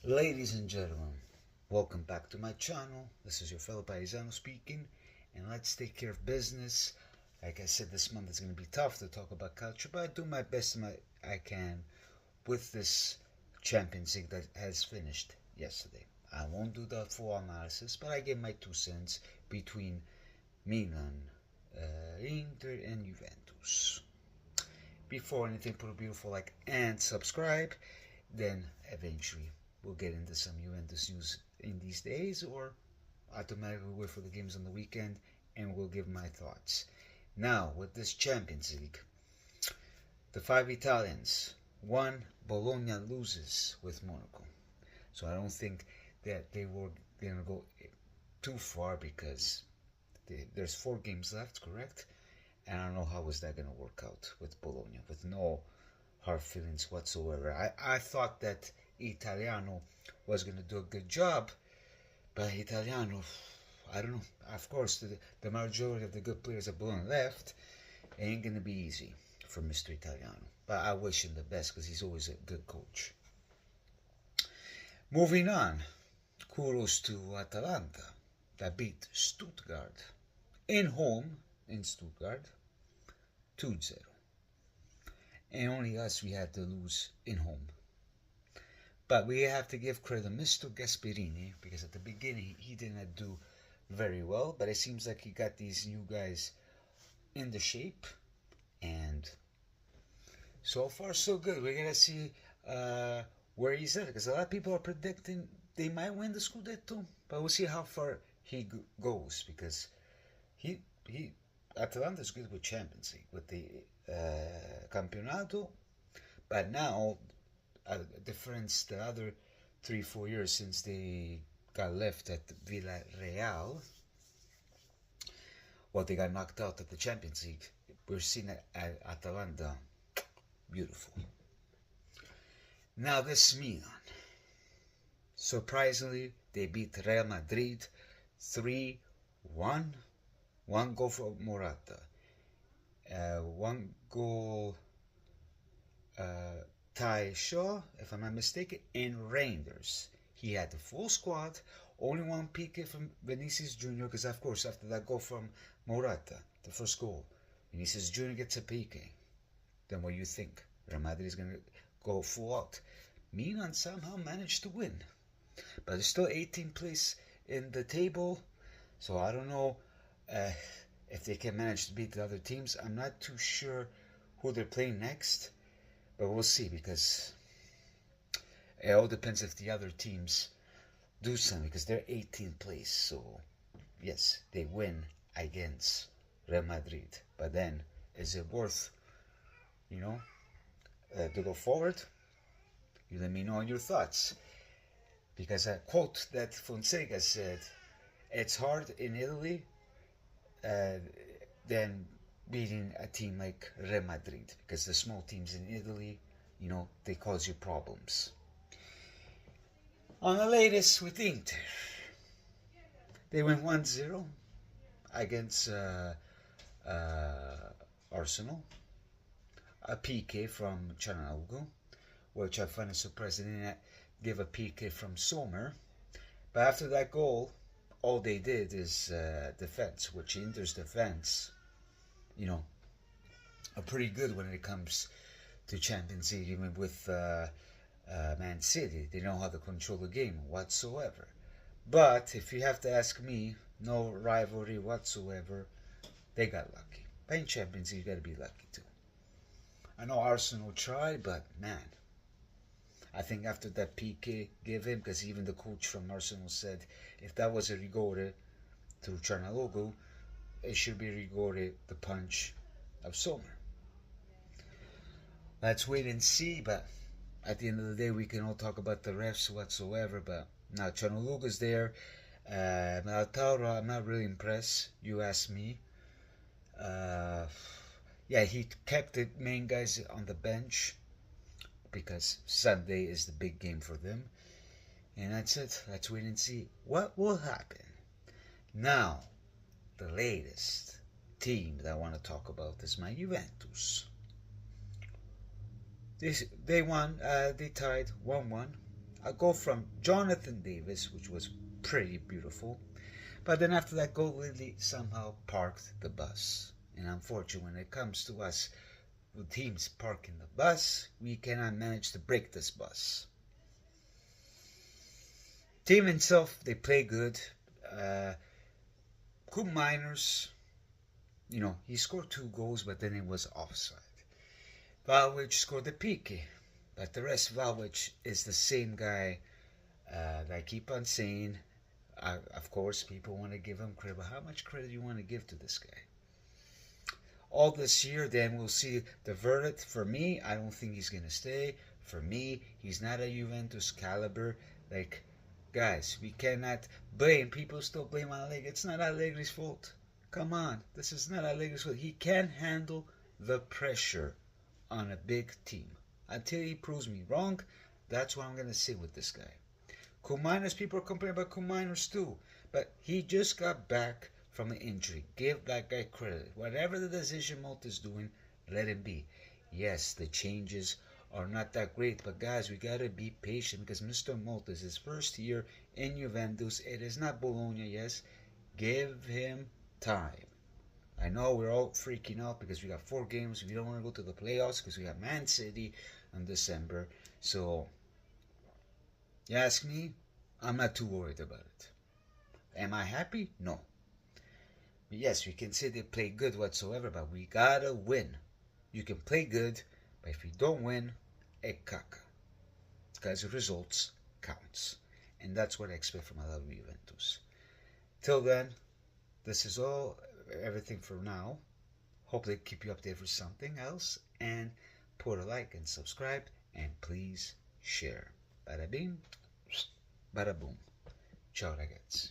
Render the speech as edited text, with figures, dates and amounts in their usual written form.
Ladies and gentlemen, welcome back to my channel. This is your fellow Paisano speaking, and let's take care of business. Like I said, this month is going to be tough to talk about Calcio, but I do my best I can with this Champions League that has finished yesterday. I won't do the full analysis, but I give my 2 cents between Milan, Inter, and Juventus. Before anything, put a beautiful like and subscribe. Then eventually we'll get into some Juventus news in these days, or automatically wait for the games on the weekend and we'll give my thoughts. Now, with this Champions League, the 5 Italians won, Bologna loses with Monaco. So I don't think that they were going to go too far because there's 4 games left, correct? And I don't know how is that going to work out with Bologna, with no hard feelings whatsoever. I thought that Italiano was going to do a good job, but Italiano, I don't know. Of course, the majority of the good players that Bologna left. It ain't going to be easy for Mr. Italiano, but I wish him the best because he's always a good coach. Moving on, kudos to Atalanta that beat Stuttgart in Stuttgart 2-0. And only us, we had to lose in home. But we have to give credit to Mr. Gasperini, because at the beginning he didn't do very well, but it seems like he got these new guys in the shape, and so far so good. We're going to see where he's at, because a lot of people are predicting they might win the Scudetto, but we'll see how far he goes, because Atalanta's good with Champions League, with the Campionato, but now difference the other 3-4 years since they got left at Villarreal, well, they got knocked out at the Champions League. We're seeing at Atalanta, beautiful. Now this Milan, surprisingly, they beat Real Madrid 3-1. 1 goal for Morata, 1 goal Ty Shaw, if I'm not mistaken, and Reinders. He had the full squad, only 1 PK from Vinicius Jr., because of course after that goal from Morata, the first goal, Vinicius Jr. gets a PK. Then what do you think? Real Madrid is going to go full out. Milan somehow managed to win, but they're still 18th place in the table, so I don't know if they can manage to beat the other teams. I'm not too sure who they're playing next, but we'll see, because it all depends if the other teams do something, because they're 18th place. So yes, they win against Real Madrid, but then is it worth, to go forward? You let me know your thoughts, because a quote that Fonseca said, it's hard in Italy than beating a team like Real Madrid, because the small teams in Italy, they cause you problems. On the latest with Inter, they went 1-0 against Arsenal. A PK from Cianalugho, which I find surprising. They didn't give a PK from Sommer, but after that goal, all they did is defense, which Inter's defense, are pretty good when it comes to Champions League, even with Man City. They know how to control the game whatsoever. But if you have to ask me, no rivalry whatsoever, they got lucky. But in Champions League, you got to be lucky too. I know Arsenal tried, but man, I think after that PK given, because even the coach from Arsenal said if that was a rigore to Cianalugho, it should be rigore the punch of Sommer. Let's wait and see, but at the end of the day, we can all talk about the refs whatsoever, but now Cianalugho's there. Lautaro, I'm not really impressed, you ask me. Yeah, he kept the main guys on the bench, because Sunday is the big game for them. And that's it. Let's wait and see what will happen. Now, the latest team that I want to talk about is my Juventus. They won. They tied 1-1 A goal from Jonathan Davis, which was pretty beautiful. But then after that goal, Lille somehow parked the bus. And unfortunately, when it comes to us, with teams parking the bus, we cannot manage to break this bus. Team itself, they play good. Coop Miners, he scored 2 goals, but then it was offside. Vlahovic scored the PK, but the rest, Vlahovic is the same guy that I keep on saying. Of course, people want to give him credit, but how much credit do you want to give to this guy? All this year, then we'll see the verdict. For me, I don't think he's going to stay. For me, he's not a Juventus caliber. Like, guys, we cannot blame. People still blame Allegri. It's not Allegri's fault. Come on. This is not Allegri's fault. He can't handle the pressure on a big team. Until he proves me wrong, that's what I'm going to say with this guy. Kuminers, people are complaining about Kuminers too. But he just got back from an injury. Give that guy credit. Whatever the decision Malta is doing, let him be. Yes, the changes are not that great, but guys, we gotta be patient because Mr. Malta is his first year in Juventus. It is not Bologna, yes. Give him time. I know we're all freaking out because we got 4 games. We don't want to go to the playoffs because we got Man City in December. So, you ask me, I'm not too worried about it. Am I happy? No. Yes, we can say they play good whatsoever, but we gotta win. You can play good, but if you don't win, it caca. Because results counts. And that's what I expect from a lot of Juventus. Till then, this is everything for now. Hope they keep you updated for something else. And put a like and subscribe. And please share. Bada bing, bada boom. Ciao ragazzi.